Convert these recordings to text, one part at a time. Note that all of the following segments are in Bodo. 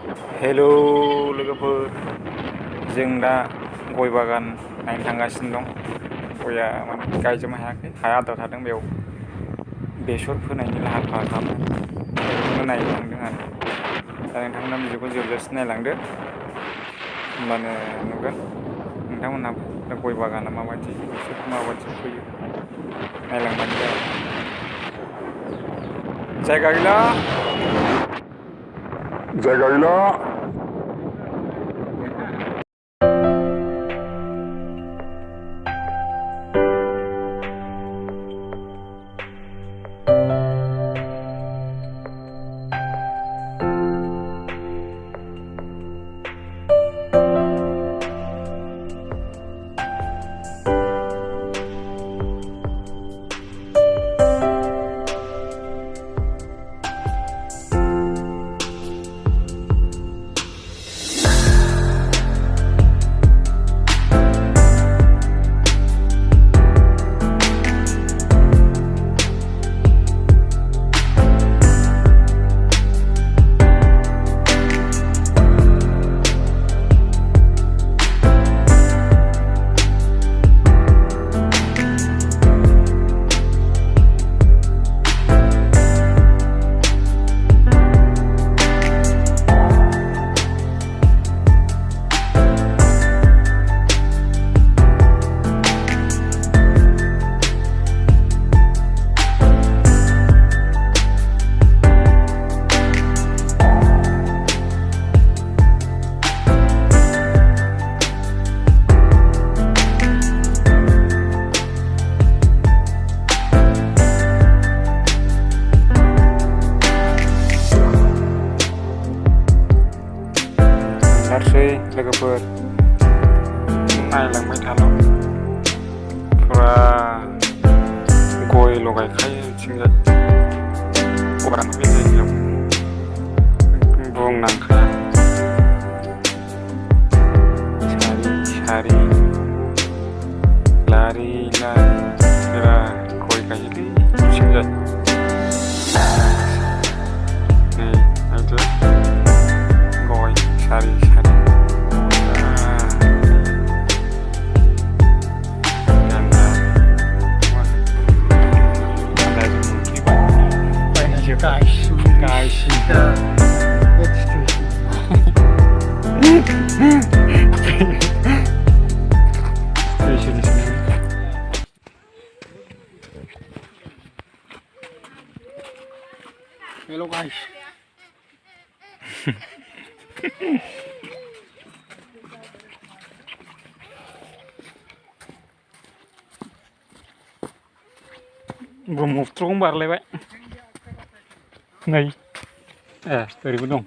हेलौ लोगोफोर, जों दा गय बागान नायनो थांगासिनो दं। गया माने गायजोबनो हायाखै, हाया आद्रा थादों। बेयाव बेसर फोनायनि लाहार फाहार खालामदों, बेखौनो नायनो थांदों आरो। दा नोंथांमोना भिडिअखौ जोबजासिम नायलांदो, होमबानो नुगोन नोंथांमोनहाबो दा गय बागाना माबायदि, बेसरखौ माबायदि फोयो नायलांबानो जाबाय। जायगा गैला, जायगा गैला। Nursery लोगोफोर, नायलांबाय थाल', फुरा गयल' गायखायो बिथिंजाय। गयानो बे जायगायाव बुंनांखाया, सारि सारि लारि लारि बिराद गय गायोलै बिथिंजाय। नै नायदो, गय सारि सारि। Hello guys. ब्रह्मपुत्रखौनो बारलायबाय नै, ओरैबो दं।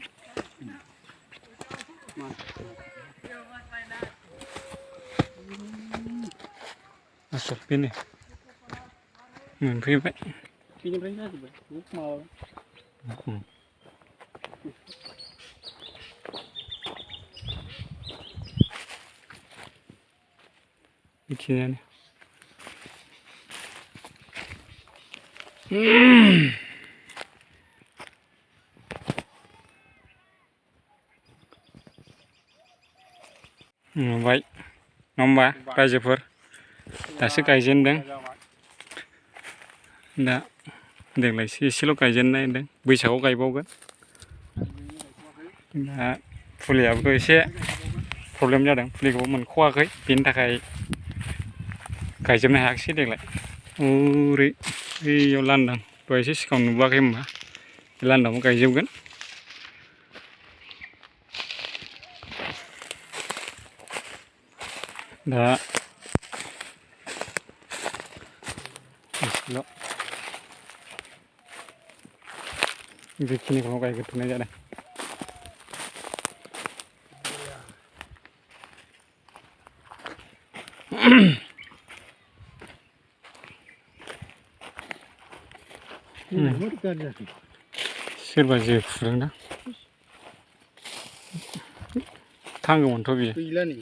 आसोल बेनो मोनफैबाय। बेनिफ्रायनो जाजोब्बाय माबाबाय। बिदिनो नुबाय नङा होमबा रायजोफोर, दासो गायजेनदों। दा देग्लायसो एसेल' गायजेननाय होनदों, बैसागआव गायबावगोन। दा फुलियाबोथ' एसे प्रब्लेम जादों, फुलिखौबो मोनख'वाखै, बेनि थाखाय गायजोबनो हायाखिसै देग्लाय। ओरै बैयाव लांदां, दहायसो सिगाङाव नुबोआखै होनबा, बे लांदांआव गायजोबगोन। दा एसेल' बेखिनिखौल' गायग्रोथ'नाय जादों। सोरबा जे फुदोंदां, थांगौमोनथ' बियो। गैला नै,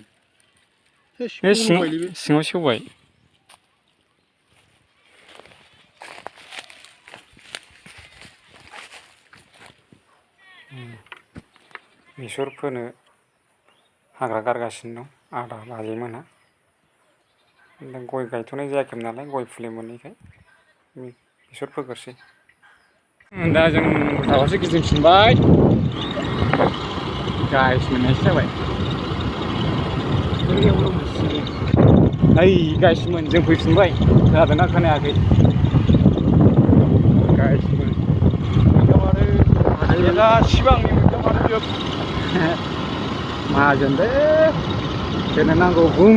बे सिङाव सेवबाय। बेसर फोनो हाग्रा गारगासिनो दं आदा बाजैमोनहा। दा गय गायथ'नाय जायाखैमोन नालाय गय फुलि मोनैखाय बेसर फोग्रोसै। दा जों उल्था गिदिंफिनबाय गाइस मोननायसो जाबाय। ओइ गाइसमोन जों फैफिनबाय खोनादोंना खोनायाखै? गाइसमोन सिगांनि मोनदों माहाजोन दे दोननो नांगौ बुं